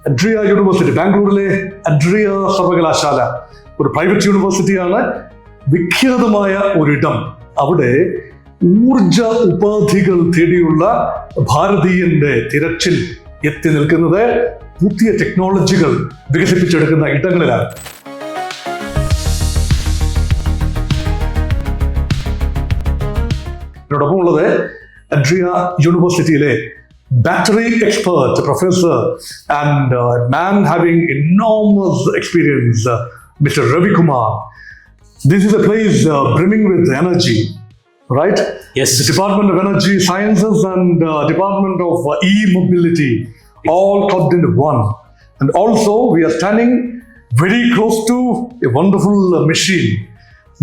Educare university, ബാംഗ്ലൂരിലെ Educare സർവകലാശാല ഒരു പ്രൈവറ്റ് യൂണിവേഴ്സിറ്റിയാണ്. വിഖ്യാതമായ ഒരിടം. അവിടെ ഊർജ ഉപാധികൾ തേടിയുള്ള ഭാരതീയന്റെ തിരച്ചിൽ എത്തി നിൽക്കുന്നത് പുതിയ ടെക്നോളജികൾ വികസിപ്പിച്ചെടുക്കുന്ന ഇടങ്ങളിലാണ്. ഇതിനോടൊപ്പം ഉള്ളത് Educare യൂണിവേഴ്സിറ്റിയിലെ battery expert, professor, and a man having enormous experience, Mr. Ravi Kumar. This is a place brimming with energy, right? Yes. The Department of Energy Sciences and Department of E-Mobility, all clubbed into one. And also, we are standing very close to a wonderful machine.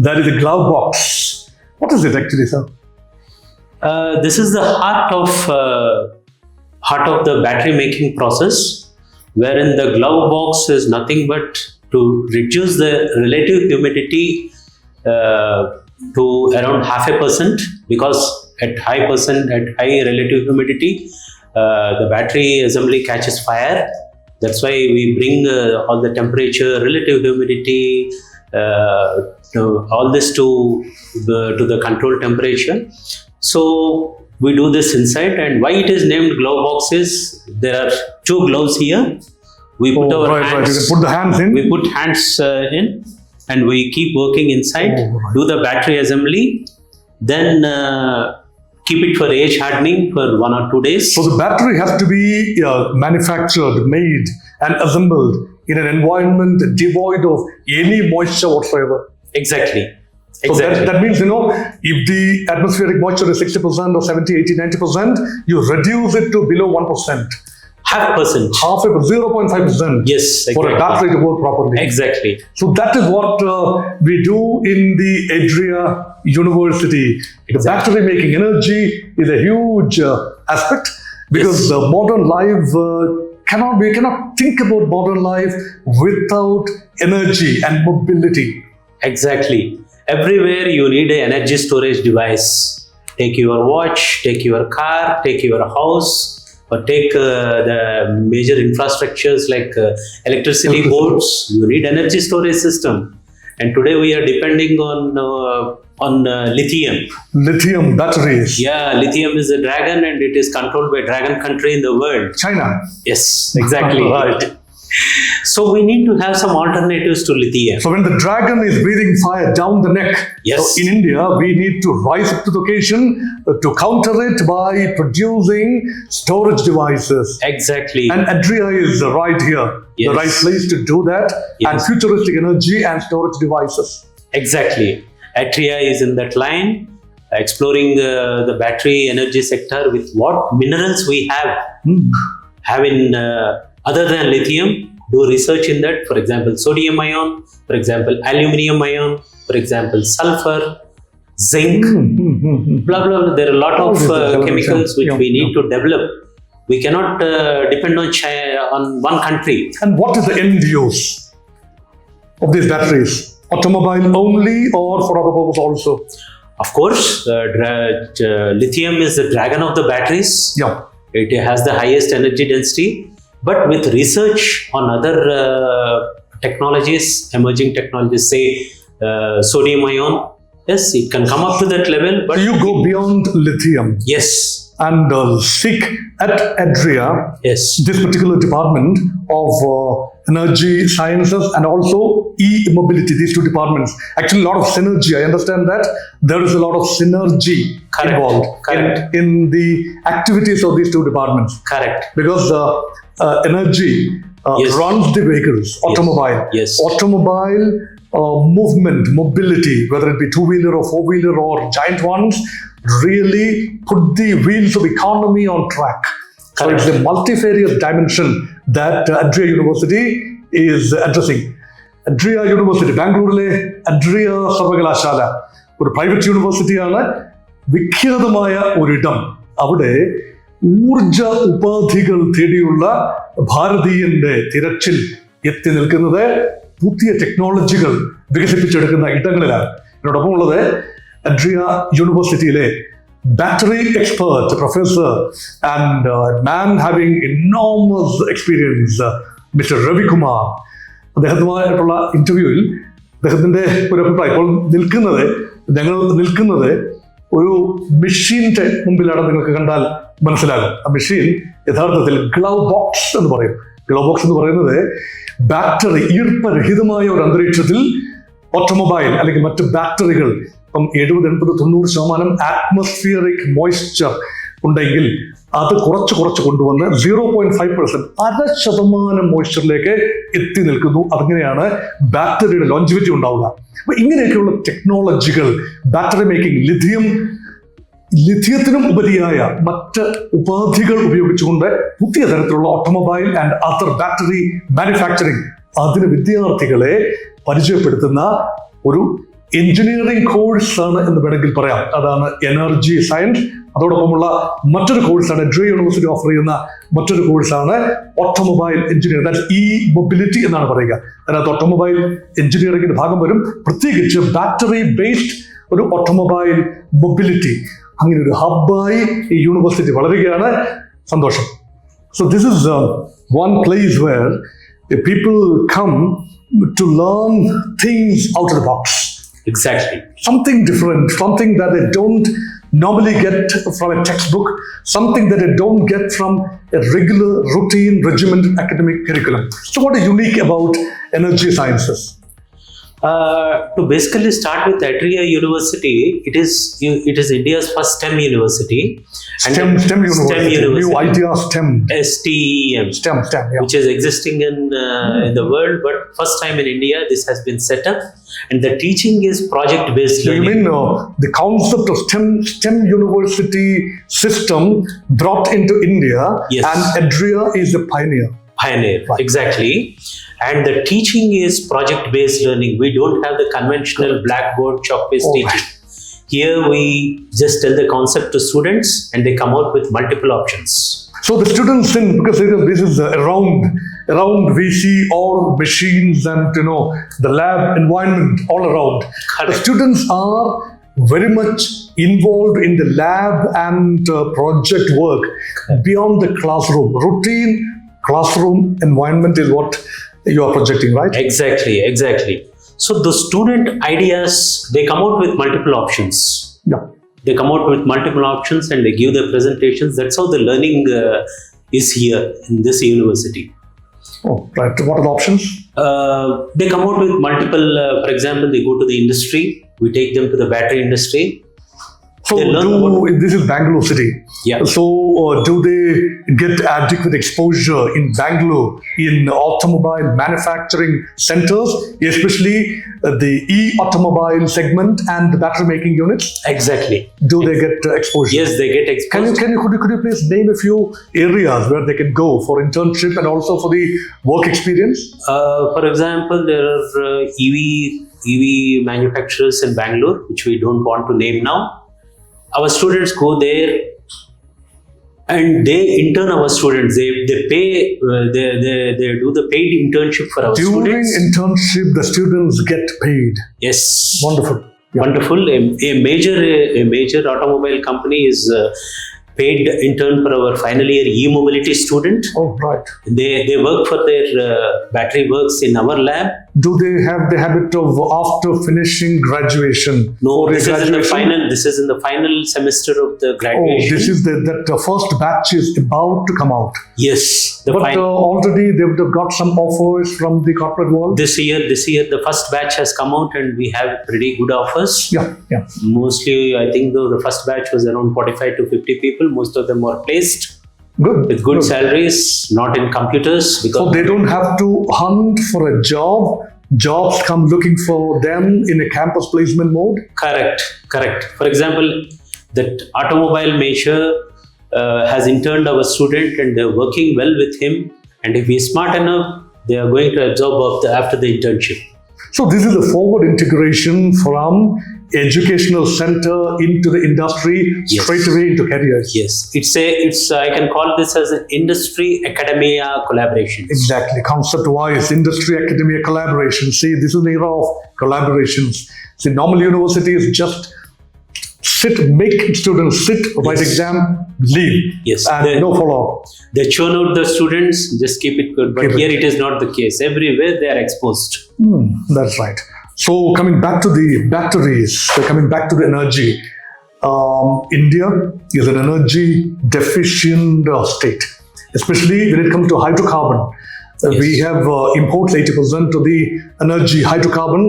That is a glove box. What is it actually, sir? This is the heart of the battery making process, wherein the glove box is nothing but to reduce the relative humidity to around 0.5%, because at high relative humidity, the battery assembly catches fire. That's why we bring all the temperature, relative humidity, all this to the control temperature. So we do this inside, and why it is named glove box is there are two gloves here. We put our hands. Right. You can put the hands in. We put hands in, and we keep working inside. Right. Do the battery assembly, then keep it for age hardening for 1 or 2 days. So the battery has to be manufactured, made, and assembled in an environment devoid of any moisture whatsoever. Exactly. So that means, if the atmospheric moisture is 60% or 70, 80, 90%, you reduce it to below 1%. 0.5%. 0.5%. Yes, exactly. For a battery to work properly. Exactly. So that is what we do in the Educare University. The battery making energy is a huge aspect, because Yes. the modern life we cannot think about modern life without energy and mobility. Exactly. Everywhere you need an energy storage device. Take your watch, take your car, take your house, or take the major infrastructures like electricity boards. You need energy storage system. And today we are depending on lithium. Lithium batteries. Yeah, lithium is a dragon, and it is controlled by dragon country in the world. China. Yes, exactly. Right. So we need to have some alternatives to lithium. So when the dragon is breathing fire down the neck, Yes. so in India, we need to rise up to the occasion to counter it by producing storage devices. Exactly. And Educare is right here, the Yes. right place to do that, and Yes. futuristic energy and storage devices. Exactly. Educare is in that line, exploring the battery energy sector with what minerals we have in other than lithium. Do research in that. For example, sodium ion, for example, aluminium ion, for example, sulfur, zinc, blah, blah, blah. There are a lot of chemicals which we need to develop. We cannot depend on on one country. And what is the end use of these batteries? Automobile only, or for other purpose also? Of course, lithium is the dragon of the batteries. Yeah. It has the highest energy density. But with research on other technologies, emerging technologies, say sodium ion, yes, it can come up to that level. But So you go beyond lithium. Yes. And seek at Educare, Yes. this particular department of energy sciences and also e-mobility, these two departments. Actually, a lot of synergy. I understand that there is a lot of synergy Correct. involved Correct. in the activities of these two departments. Correct. Because energy Yes. runs the vehicles, automobile. Yes. Automobile movement, mobility, whether it be two-wheeler or four-wheeler or giant ones, really put the wheels of economy on track. So it's a multifarious dimension that Educare University is addressing. Educare University, ബാംഗ്ലൂരിലെ Educare സർവകലാശാല ഒരു private യൂണിവേഴ്സിറ്റിയാണ്. വിഖ്യാതമായ ഒരിടം. അവിടെ ഊർജ ഉപാധികൾ തേടിയുള്ള ഭാരതീയന്റെ തിരച്ചിൽ എത്തി നിൽക്കുന്നത് പുതിയ ടെക്നോളജികൾ വികസിപ്പിച്ചെടുക്കുന്ന ഇടങ്ങളിലാണ്. ഇതിനോടൊപ്പം ഉള്ളത് Educare യൂണിവേഴ്സിറ്റിയിലെ battery expert, a professor, and a man having enormous experience, Mr. Ravi Kumar. അദ്ദേഹവുമായിട്ടുള്ള ഇന്റർവ്യൂവിൽ അദ്ദേഹത്തിന്റെ ഒരു അഭിപ്രായം, ഇപ്പോൾ ഞങ്ങൾ നിൽക്കുന്നത് ഒരു മെഷീന്റെ മുമ്പിലാണ്. നിങ്ങൾക്ക് കണ്ടാൽ മനസ്സിലാകും. ആ മെഷീൻ യഥാർത്ഥത്തിൽ ഗ്ലൗ ബോക്സ് എന്ന് പറയും. ഗ്ലൗ ബോക്സ് എന്ന് പറയുന്നത് ബാറ്ററി, ഈർപ്പരഹിതമായ ഒരു അന്തരീക്ഷത്തിൽ ഓട്ടോമൊബൈൽ അല്ലെങ്കിൽ മറ്റ് ബാറ്ററികൾ, ഇപ്പം 70-80-90% ആറ്റ്മോസ്ഫിയറിക് മോയ്സ്ചർ ഉണ്ടെങ്കിൽ അത് കുറച്ച് കൊണ്ടുവന്ന് 0.5%, 0.5% മോയ്സ്ചറിലേക്ക് എത്തി നിൽക്കുന്നു. അങ്ങനെയാണ് ബാറ്ററിയുടെ ലോഞ്ചിവിറ്റി ഉണ്ടാവുക. അപ്പൊ ഇങ്ങനെയൊക്കെയുള്ള ടെക്നോളജികൾ, ബാറ്ററി മേക്കിംഗ്, ലിഥിയത്തിനും ഉപരിയായ മറ്റ് ഉപാധികൾ ഉപയോഗിച്ചുകൊണ്ട് പുതിയ തരത്തിലുള്ള automobile and other battery manufacturing, അതിന് വിദ്യാർത്ഥികളെ പരിചയപ്പെടുത്തുന്ന ഒരു എഞ്ചിനീയറിംഗ് കോഴ്സാണ് എന്ന് വേണമെങ്കിൽ പറയാം. അതാണ് എനർജി സയൻസ്. അതോടൊപ്പമുള്ള മറ്റൊരു കോഴ്സാണ് എഡ്യൂക്കേഷൻ യൂണിവേഴ്സിറ്റി ഓഫർ ചെയ്യുന്ന മറ്റൊരു കോഴ്സാണ് automobile engineering. That's E mobility എന്നാണ് പറയുക. അതിനകത്ത് ഓട്ടോമൊബൈൽ എഞ്ചിനീയറിംഗിന്റെ ഭാഗം വരും, പ്രത്യേകിച്ച് ബാറ്ററി ബേസ്ഡ് ഒരു ഓട്ടോമൊബൈൽ മൊബിലിറ്റി. അങ്ങനെ ഒരു ഹബ്ബായി ഈ യൂണിവേഴ്സിറ്റി വളരുകയാണ്. സന്തോഷം. So this is one place where people come to learn things out of the box. Exactly. Something different, something that they don't normally get from a textbook, something that they don't get from a regular, routine, regimented academic curriculum. So what is unique about energy sciences? To basically start with Educare University, it is India's first STEM university. STEM university. New idea STEM. STEM. STEM, yeah. Which is existing in the world, but first time in India this has been set up, and the teaching is project-based learning. You mean the concept of STEM university system brought into India, yes. And Educare is the pioneer. Right. Exactly. And the teaching is project-based learning. We don't have the conventional blackboard, chalk-based teaching. Right. Here we just tell the concept to students and they come out with multiple options. So the students, because this is around we see all machines and the lab environment all around. Correct. The students are very much involved in the lab and project work. Correct. Beyond the classroom. Routine classroom environment is what you are projecting, right? Exactly. So the student ideas, they come out with multiple options. Yeah. They come out with multiple options and they give their presentations. That's how the learning is here in this university. Oh, right. What are the options? They come out with multiple, for example, they go to the industry. We take them to the battery industry. So this is Bangalore city. Yeah. So do they get adequate exposure in Bangalore in automobile manufacturing centers, especially the e-automobile segment and the battery making units? Exactly. Do they get exposure? Yes, they get exposure. Could you please name a few areas where they can go for internship and also for the work experience? For example, there are EV manufacturers in Bangalore, which we don't want to name now. Our students go there and they intern our students. They pay, they do the paid internship for our students. During internship, the students get paid. Yes. Wonderful. Yeah. Wonderful. A major automobile company is paid intern for our final year e-mobility student. Oh, right. They work for their battery works in our lab. Do they have the habit of after finishing graduation? No, this is in the final semester of the graduation. Oh, this is that first batch is about to come out. Yes. Already they would have got some offers from the corporate world. This year the first batch has come out and we have pretty good offers. Yeah. Mostly, I think the first batch was around 45 to 50 people. Most of them were placed. Good. With good salaries, not in computers. So they don't have to hunt for a job. Jobs come looking for them in a campus placement mode. Correct. For example, that automobile major has interned our student and they're working well with him. And if he's smart enough, they are going to absorb after the internship. So this is a forward integration from educational center into the industry, yes. Straight away into careers. Yes, it's I can call this as an industry academia collaboration. Exactly, concept-wise, industry academia collaboration. See, this is the era of collaborations. See, normal university is just make students sit, write Yes. exam, leave, Yes. and no follow-up. They churn out the students, just keep it good. But Keep it. here it is not the case. Everywhere they are exposed. That's right. So coming back to the batteries, so coming back to the energy, India is an energy deficient state, especially when it comes to hydrocarbon. We Yes. have imports 80% of the energy hydrocarbon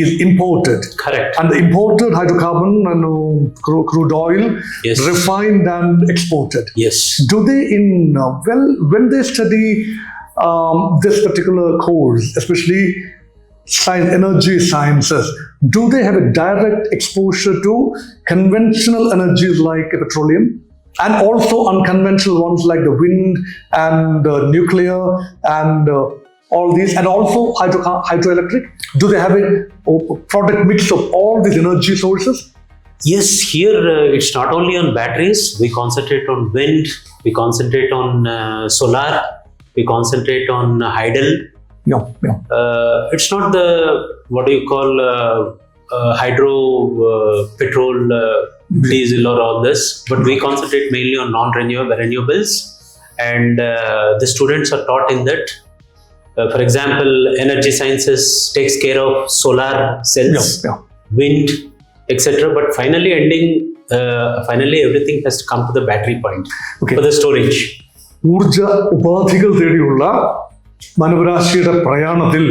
is imported. Correct. And the imported hydrocarbon and crude oil Yes. refined and exported. Yes. Do they when they study this particular course, especially energy sciences, do they have a direct exposure to conventional energies like petroleum and also unconventional ones like the wind and nuclear and all these, and also hydroelectric? Do they have a product mix of all these energy sources? Yes, here it's not only on batteries. We concentrate on wind, we concentrate on solar, we concentrate on hydel. Yeah. It's not the, what do you call, hydro, petrol, diesel or all this, but we concentrate mainly on renewables, and the students are taught in that. For example, energy sciences takes care of solar cells, wind, etc. But finally everything has to come to the battery point for the storage. ഊർജ ഉപാധികൾ തേടിയുള്ള മാനവരാശിയുടെ പ്രയാണത്തിൽ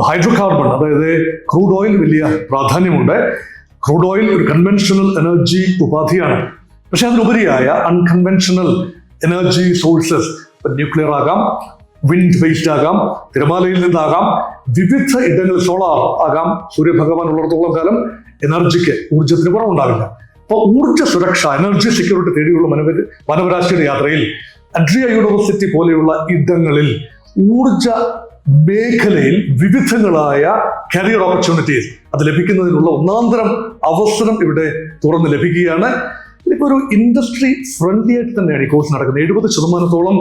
hydrocarbon, അതായത് crude oil വലിയ പ്രാധാന്യമുണ്ട്. Crude oil ഒരു conventional energy ഉപാധിയാണ്. പക്ഷെ അതിനുപരിയായ unconventional energy sources, nuclear ആകാം, വിൻഡ് ബേസ്ഡ് ആകാം, തിരമാലയിൽ നിന്നാകാം, വിവിധ ഇടങ്ങളിൽ സോളാർ ആകാം. സൂര്യഭഗവാൻ ഉള്ളിടത്തോളം കാലം എനർജിക്ക്, ഊർജത്തിന് കുറവുണ്ടാവില്ല. അപ്പോൾ ഊർജ്ജ സുരക്ഷ, എനർജി സെക്യൂരിറ്റി തേടിയുള്ള മാനവരാശിയുടെ യാത്രയിൽ അഡ്രിയ യൂണിവേഴ്സിറ്റി പോലെയുള്ള ഇടങ്ങളിൽ ഊർജ മേഖലയിൽ വിവിധങ്ങളായ കരിയർ ഓപ്പർച്യൂണിറ്റീസ് അത് ലഭിക്കുന്നതിനുള്ള ഒന്നാന്തരം അവസരം ഇവിടെ തുറന്ന് ലഭിക്കുകയാണ്. ഇതിപ്പോൾ ഒരു ഇൻഡസ്ട്രി ഫ്രണ്ട്ലി ആയിട്ട് തന്നെയാണ് ഈ കോഴ്സ് നടക്കുന്നത്. 70%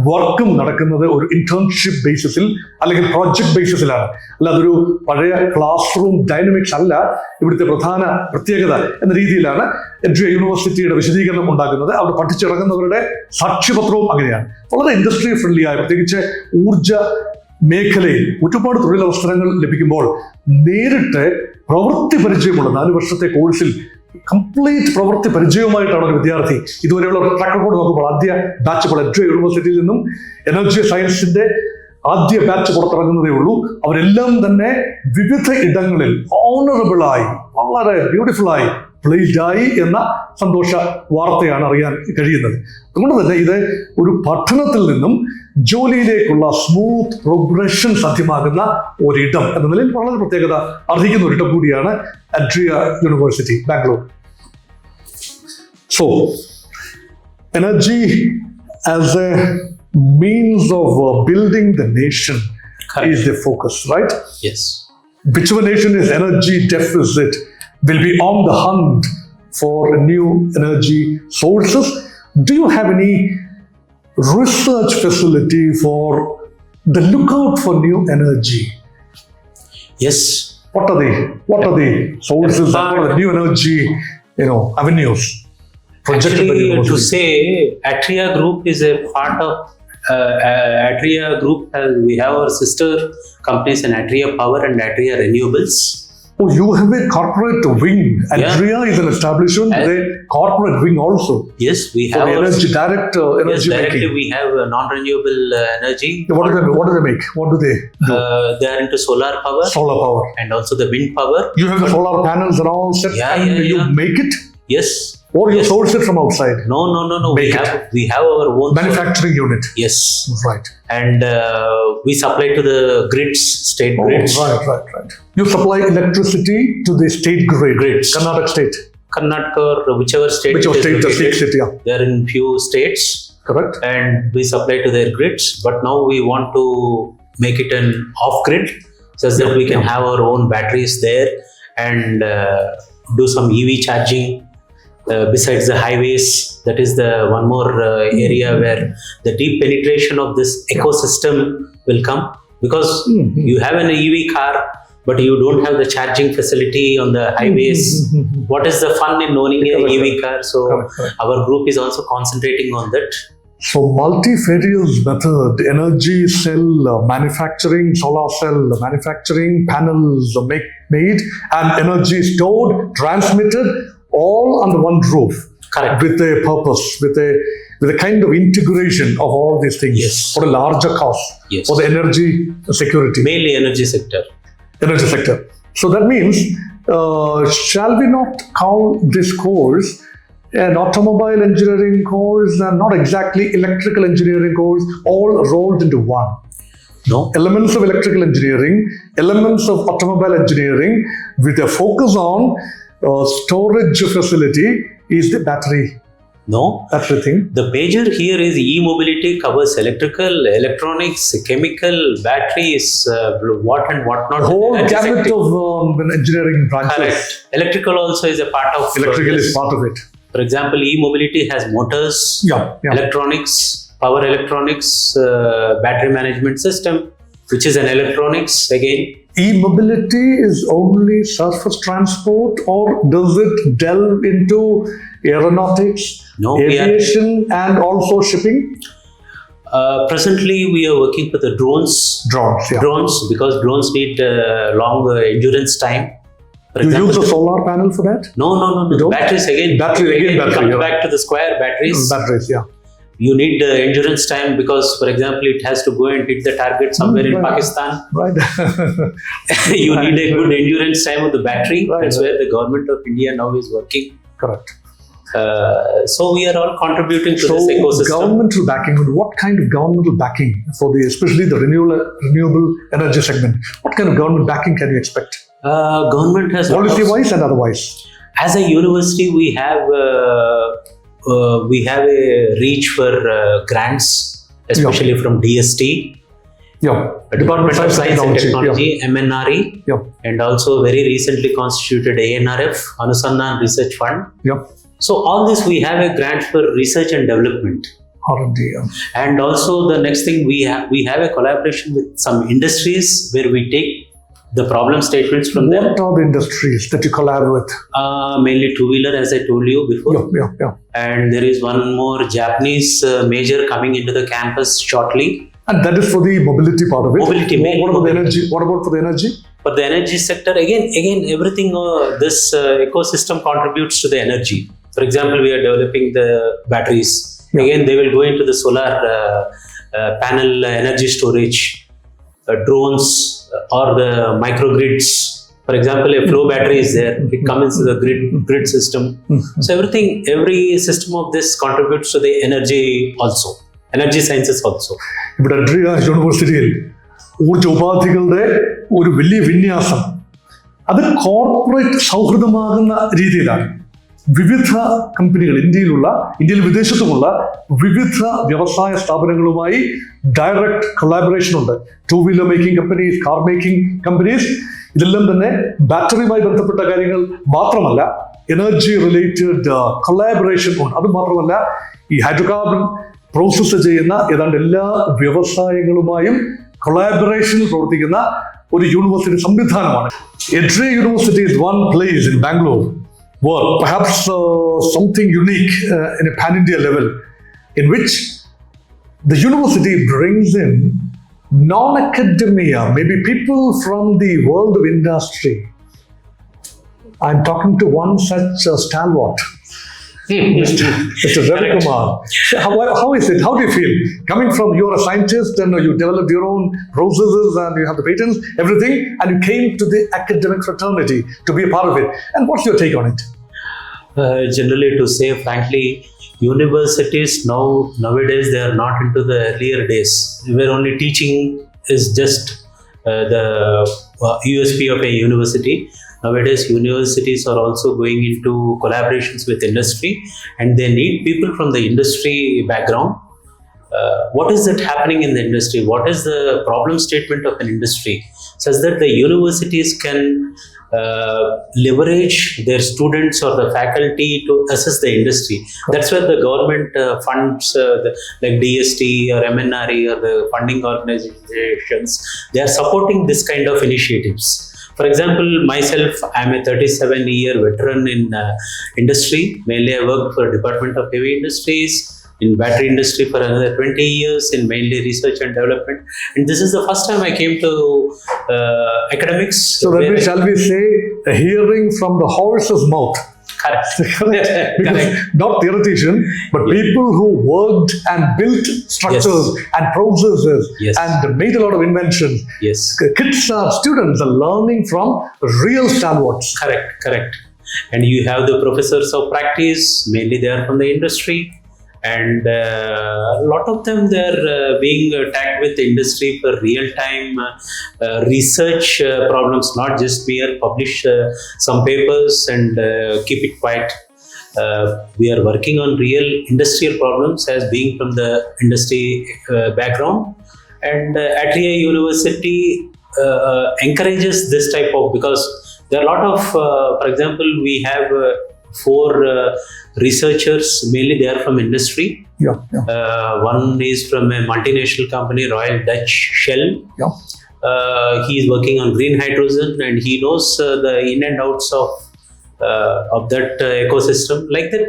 വർക്കും നടക്കുന്നത് ഒരു ഇന്റേൺഷിപ്പ് ബേസിസിൽ അല്ലെങ്കിൽ പ്രോജക്ട് ബേസിസിലാണ്. അല്ലാതെ ഒരു പഴയ ക്ലാസ് റൂം ഡൈനമിക്സ് അല്ല ഇവിടുത്തെ പ്രധാന പ്രത്യേകത എന്ന രീതിയിലാണ് എഡ്രിയ യൂണിവേഴ്സിറ്റിയുടെ വിശദീകരണം ഉണ്ടാക്കുന്നത്. അവിടെ പഠിച്ചിറങ്ങുന്നവരുടെ സാക്ഷ്യപത്രവും അങ്ങനെയാണ്. വളരെ ഇൻഡസ്ട്രി ഫ്രണ്ട്ലി ആയ, പ്രത്യേകിച്ച് ഊർജ മേഖലയിൽ ഒരുപാട് തൊഴിലവസരങ്ങൾ ലഭിക്കുമ്പോൾ നേരിട്ട് പ്രവൃത്തി പരിചയമുള്ള 4 വർഷത്തെ കോഴ്സിൽ കംപ്ലീറ്റ് പ്രവൃത്തി പരിചയവുമായിട്ടാണ് ഒരു വിദ്യാർത്ഥി ഇതുവരെയുള്ള ട്രാക്ക് റെക്കോർഡ് നോക്കുമ്പോൾ ആദ്യ ബാച്ച് ഇപ്പോൾ എഡ്രിയ യൂണിവേഴ്സിറ്റിയിൽ നിന്നും എനർജി സയൻസിന്റെ ആദ്യ ബാച്ച് പുറത്തിറങ്ങുന്നതേ ഉള്ളൂ. അവരെല്ലാം തന്നെ വിവിധ ഇടങ്ങളിൽ ഓണറബിളായി, വളരെ ബ്യൂട്ടിഫുള്ളായി പ്ലേസ്ഡ് ആയി എന്ന സന്തോഷ വാർത്തയാണ് അറിയാൻ കഴിയുന്നത്. അതുകൊണ്ട് തന്നെ ഇത് ഒരു പഠനത്തിൽ നിന്നും ജോലിയിലേക്കുള്ള സ്മൂത്ത് പ്രോഗ്രഷൻ സാധ്യമാകുന്ന ഒരിടം എന്ന നിലയിൽ വളരെ പ്രത്യേകത അർഹിക്കുന്ന ഒരിടം കൂടിയാണ് അഡ്രിയ university, Bangalore. So energy as A means of building the nation is the focus, right? Yes. Whichever nation is energy deficit will be on the hunt for new energy sources. Do you have any research facility for the lookout for new energy? Yes. What are the sources? What are the new energy, avenues? Actually, to say, Atria Group is a part of Atria Group. We have our sister companies in Atria Power and Atria Renewables. Oh, you have a corporate wing. Atria is an establishment with a corporate wing also. Yes, we have energy direct energy directly making. we have non-renewable energy. What do they make? What do they do? They are into solar power. Solar power. And also the wind power. You have the solar panels and all set, and you make it? Yes. Or you source it from outside? No. We have our own manufacturing unit. Yes. Right. And we supply to the grids, state grids. Right. You supply electricity to the state grids. Karnataka state. Karnataka or whichever state. The state city. Yeah. They are in few states. Correct. And we supply to their grids. But now we want to make it an off-grid, so that we can have our own batteries there and do some EV charging. Besides the highways, that is the one more area where the deep penetration of this ecosystem will come, because you have an EV car, but you don't have the charging facility on the highways. What is the fun in owning a EV car? So Correct. our group is also concentrating on that. So multifarious method, energy cell manufacturing, solar cell manufacturing, panels made and energy stored, transmitted, all under one roof. Correct. With a purpose, with a kind of integration of all these things Yes. for a larger cause, Yes. for the energy security. Mainly energy sector. Energy sector. So that means, shall we not call this course an automobile engineering course and not exactly electrical engineering course, all rolled into one? No? Elements of electrical engineering, elements of automobile engineering, with a focus on storage facility is the battery. No? That's the thing. The major here is e-mobility covers electrical, electronics, chemical, batteries, what and what not. The whole Energy gamut sector. of engineering branches. Correct. Electrical also is a part of Electrical this. is part of it. For example, e-mobility has motors, Yeah. electronics, power electronics, battery management system, which is an electronics again. E-mobility is only surface transport, or does it delve into aeronautics, No, we are- aviation, and also shipping? Presently, we are working for the drones. Drones, yeah. Drones, because drones need long endurance time. For You example, use a solar panel for that? no. don't? Batteries again. Battery, again battery, Come yeah. back to the square batteries. Batteries, yeah. You need endurance time because, for example, it has to go and hit the target somewhere in Right. Pakistan. Right. You need a good endurance time of the battery. Right. That's where the government of India now is working. Correct. So we are all contributing to So this ecosystem. governmental backing, what kind of governmental backing for especially the renewable energy segment? What kind of government backing can you expect? Government has lot of- Policy-wise and otherwise? As a university, we have a reach for grants, especially from DST, Yeah. Department of Science and Technology, Yeah. MNRE, Yeah. and also very recently constituted ANRF, Anusandan Research Fund. Yeah. So all this we have a grant for research and development. R&D. Yeah. And also the next thing we have a collaboration with some industries where we take the problem statements from them. What are the industries that you collaborate with? Mainly two-wheeler, as I told you before. Yeah. And there is one more Japanese major coming into the campus shortly. And that is for the mobility part of it. Mobility, What mainly about the mobility. energy? What about for the energy? For the energy sector, again, everything, this ecosystem contributes to the energy. For example, we are developing the batteries. Yeah. Again, they will go into the solar panel energy storage, drones, or the microgrids. For example, a flow battery is there. It comes into the grid system. So every system of this contributes to the energy also. Energy sciences also. ഇവിടെ അഡ്രിയ യൂണിവേഴ്സിറ്റിയിൽ ഊർജ്ജ ഉപാധികളുടെ ഒരു വലിയ വിന്യാസം അത് corporate സൗഹൃദമാകുന്ന രീതിയിലാണ്. വിവിധ കമ്പനികൾ ഇന്ത്യയിൽ വിദേശത്തുമുള്ള വിവിധ വ്യവസായ സ്ഥാപനങ്ങളുമായി ഡയറക്റ്റ് കൊളാബറേഷൻ ഉണ്ട്. Two wheeler making companies, car making companies, ഇതെല്ലാം തന്നെ ബാറ്ററിയുമായി ബന്ധപ്പെട്ട കാര്യങ്ങൾ മാത്രമല്ല, എനർജി റിലേറ്റഡ് കൊളാബറേഷൻ ഉണ്ട്. അത് മാത്രമല്ല, ഈ ഹൈഡ്രോകാർബൺ പ്രോസസ്സ് ചെയ്യുന്ന ഏതാണ്ട് എല്ലാ വ്യവസായങ്ങളുമായും കൊളാബറേഷനിൽ പ്രവർത്തിക്കുന്ന ഒരു യൂണിവേഴ്സിറ്റി സംവിധാനമാണ്. എഡ്രി university is one place in Bangalore where perhaps something unique in a pan-India level, in which the university brings in non-academia, maybe people from the world of industry. I'm talking to one such stalwart, Mr. Ravi Kumar. How is it? How do you feel? Coming from, you're a scientist and you developed your own processes and you have the patents, everything, and you came to the academic fraternity to be a part of it. And what's your take on it? Generally, to say frankly, universities nowadays they are not into the earlier days where only teaching is just the USP of a university. Nowadays, universities are also going into collaborations with industry, and they need people from the industry background. What is that happening in the industry? What is the problem statement of an industry, such that the universities can leverage their students or the faculty to assess the industry. That's where the government funds like DST or MNRE or the funding organizations, they are supporting this kind of initiatives. For example, myself, I'm a 37-year veteran in industry. Mainly, I worked for Department of Heavy Industries, in battery industry for another 20 years, in mainly research and development. And this is the first time I came to academics. So that shall we say, hearing from the horse's mouth. Correct. Because not theoretician, but people who worked and built structures and processes and made a lot of inventions. Yes. Kids are students are learning from real stalwarts. Correct. And you have the professors of practice, mainly they are from the industry. And a lot of them, they're being tagged with the industry for real-time research problems, not just mere publish some papers and keep it quiet. We are working on real industrial problems as being from the industry background. And Atria University encourages this type of, because there are a lot of, for example, we have 4 researchers, mainly they are from industry. One is from a multinational company, Royal Dutch Shell. He is working on green hydrogen, and he knows the in and outs of that ecosystem. Like that,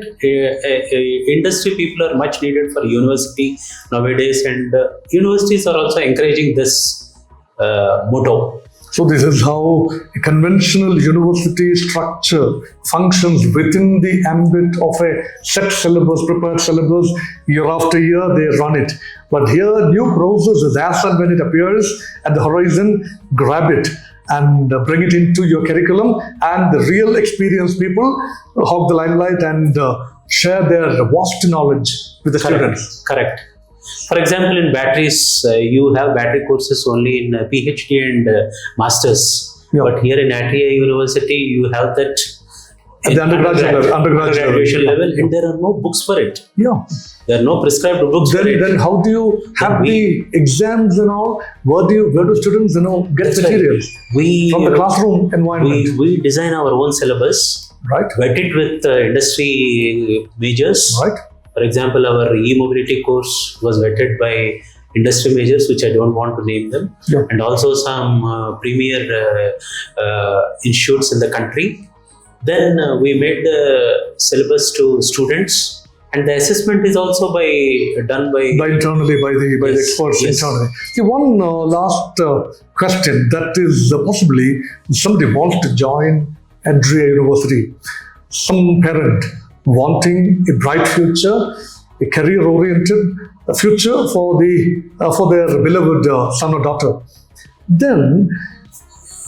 industry people are much needed for university nowadays, and universities are also encouraging this motto. So this is how a conventional university structure functions within the ambit of a set syllabus, prepared syllabus. Year after year, they run it. But here, new processes, as and when it appears at the horizon, grab it and bring it into your curriculum. And the real experienced people hog the limelight and share their vast knowledge with the students. Correct. For example, in batteries, you have battery courses only in PhD and Masters. But here in Atria University, you have that at the undergraduate level, and there are no books for it. There are no prescribed books for it. Then how do you have the exams and all? Where do students get materials? From the classroom environment. We design our own syllabus. Right. Vet it with industry majors. Right. For example, our e-mobility course was vetted by industry majors, which I don't want to name them, and also some premier institutes in the country. Then we made the syllabus to students, and the assessment is also done by internally by the experts internally. See, one last question, that is possibly somebody wants to join Atria University, some parent wanting a bright future, a career-oriented future for their beloved son or daughter. Then,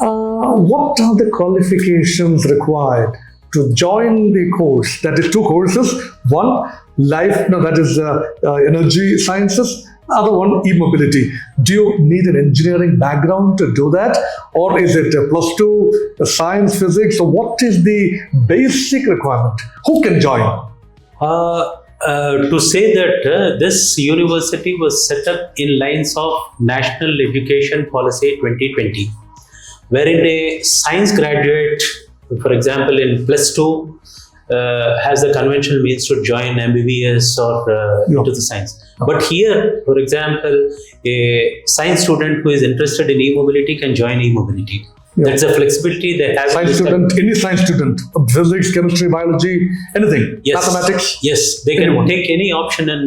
what are the qualifications required to join the course? That is 2 courses. One, that is energy sciences. Other one, e-mobility. Do you need an engineering background to do that? Or is it a +2 science, physics? So what is the basic requirement? Who can join? To say that this university was set up in lines of National Education Policy 2020, wherein a science graduate, for example, in +2, has the conventional means to join MBBS or into the science. But here, for example, a science student who is interested in e-mobility can join e-mobility. That's a flexibility they have. Any science student, physics, chemistry, biology, anything, mathematics. Yes, they can take any option in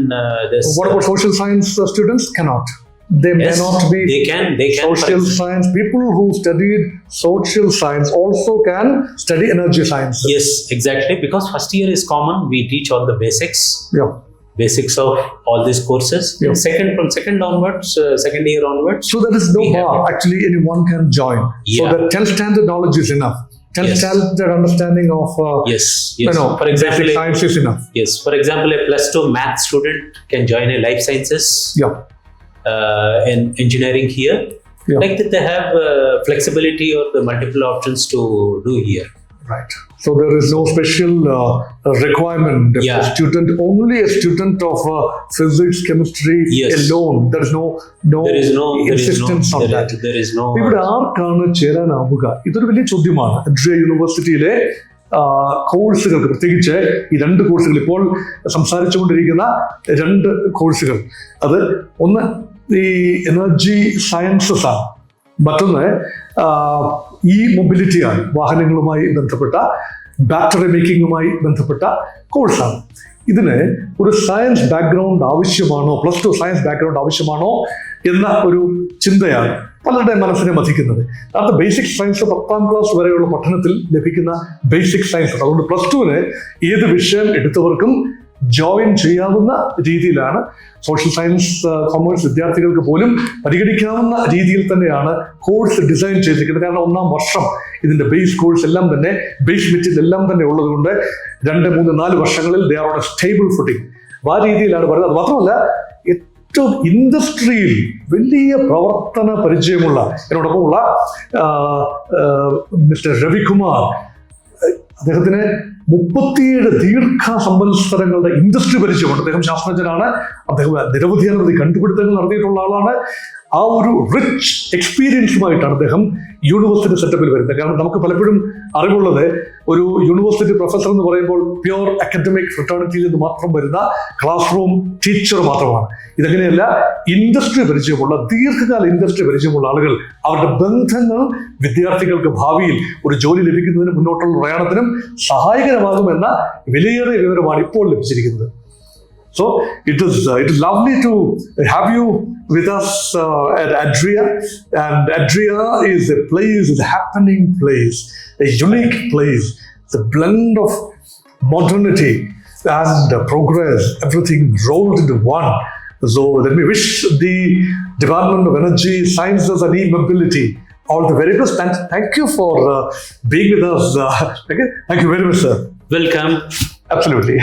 this. What about social science students? Cannot. They may not be. They can. Social science. People who studied social science also can study energy science. Yes, exactly. Because first year is common. We teach all the basics. Basics of all these courses. From second onwards, second year onwards. So there is no bar. Actually, anyone can join. So the 10th standard knowledge is enough. 10th standard understanding of for example, basic science is enough. Yes. For example, a +2 math student can join a life sciences. In engineering here. Like that, they have flexibility or the multiple options to do here. Right. So there is no special requirement. Only a student of physics, chemistry alone. There is no insistence on that. There is no. ഇവിടെ ആർക്കാണ് ചേരാനാവുക? ഇതൊരു വലിയ ചോദ്യമാണ്. Atria യൂണിവേഴ്സിറ്റിയിലെ കോഴ്സുകൾക്ക്, പ്രത്യേകിച്ച് ഈ 2 കോഴ്സുകൾ, ഇപ്പോൾ സംസാരിച്ചുകൊണ്ടിരിക്കുന്ന 2 കോഴ്സുകൾ, അത് ഒന്ന് ഈ എനർജി സയൻസസ് ആണ്. മറ്റൊന്ന് ഈ മൊബിലിറ്റിയാണ്, വാഹനങ്ങളുമായി ബന്ധപ്പെട്ട ബാറ്ററി മേക്കിങ്ങുമായി ബന്ധപ്പെട്ട കോഴ്സാണ്. ഇതിന് ഒരു സയൻസ് ബാക്ക്ഗ്രൗണ്ട് ആവശ്യമാണോ, +2 സയൻസ് ബാക്ക്ഗ്രൗണ്ട് ആവശ്യമാണോ എന്ന ഒരു ചിന്തയാണ് പലരുടെ മനസ്സിനെ മതിക്കുന്നത്. അത് ബേസിക് സയൻസ് 10ാം ക്ലാസ് വരെയുള്ള പഠനത്തിൽ ലഭിക്കുന്ന ബേസിക് സയൻസ്. അതുകൊണ്ട് +2-ന് ഏത് വിഷയം എടുത്തവർക്കും ജോയിൻ ചെയ്യാവുന്ന രീതിയിലാണ് സോഷ്യൽ സയൻസ് കോമേഴ്സ് വിദ്യാർത്ഥികൾക്ക് പോലും പരിഗണിക്കാവുന്ന രീതിയിൽ തന്നെയാണ് കോഴ്സ് ഡിസൈൻ ചെയ്തിരിക്കുന്നത്. കാരണം 1ാം വർഷം ഇതിന്റെ ബേസ് കോഴ്സ് എല്ലാം തന്നെ, ബേസ് മെറ്റീരിയൽ എല്ലാം തന്നെ ഉള്ളത് കൊണ്ട് 2, 3, 4 വർഷങ്ങളിൽ they are on A stable footing. ആ രീതിയിലാണ് പറയുന്നത്. അത് മാത്രമല്ല, ഏറ്റവും ഇൻഡസ്ട്രിയിൽ വലിയ പ്രവർത്തന പരിചയമുള്ള എന്നോടൊപ്പമുള്ള മിസ്റ്റർ രവികുമാർ, അദ്ദേഹത്തിന് 37 ദീർഘ സംവത്സരങ്ങളുടെ ഇൻഡസ്ട്രി പരിചയമുണ്ട്. അദ്ദേഹം ശാസ്ത്രജ്ഞനാണ്. അദ്ദേഹം നിരവധി കണ്ടുപിടുത്തങ്ങൾ നടത്തിയിട്ടുള്ള ആളാണ്. ആ ഒരു റിച്ച് എക്സ്പീരിയൻസുമായിട്ടാണ് അദ്ദേഹം യൂണിവേഴ്സിറ്റി സെറ്റപ്പിൽ വരുന്നത്. കാരണം നമുക്ക് പലപ്പോഴും അറിവുള്ളത് ഒരു യൂണിവേഴ്സിറ്റി പ്രൊഫസർ എന്ന് പറയുമ്പോൾ പ്യുവർ അക്കാഡമിക് ഫ്രട്ടേണിറ്റിയിൽ നിന്ന് മാത്രം വരുന്ന ക്ലാസ് റൂം ടീച്ചർ മാത്രമാണ്. ഇതങ്ങനെയല്ല. ഇൻഡസ്ട്രി പരിചയമുള്ള, ദീർഘകാല ഇൻഡസ്ട്രി പരിചയമുള്ള ആളുകൾ, അവരുടെ ബന്ധങ്ങൾ വിദ്യാർത്ഥികൾക്ക് ഭാവിയിൽ ഒരു ജോലി ലഭിക്കുന്നതിനും മുന്നോട്ടുള്ള പ്രയാണത്തിനും സഹായകരമാകുമെന്ന വിലയേറിയ വിവരമാണ് ഇപ്പോൾ ലഭിച്ചിരിക്കുന്നത്. So it is lovely to have you with us at Adria, and Adria is a place, is a happening place, a unique place. It's a blend of modernity and progress, everything rolled into one. So let me wish the Department of Energy, Sciences and E-Mobility all the very best. And thank you for being with us. Okay? Thank you very much, sir. Welcome. Absolutely.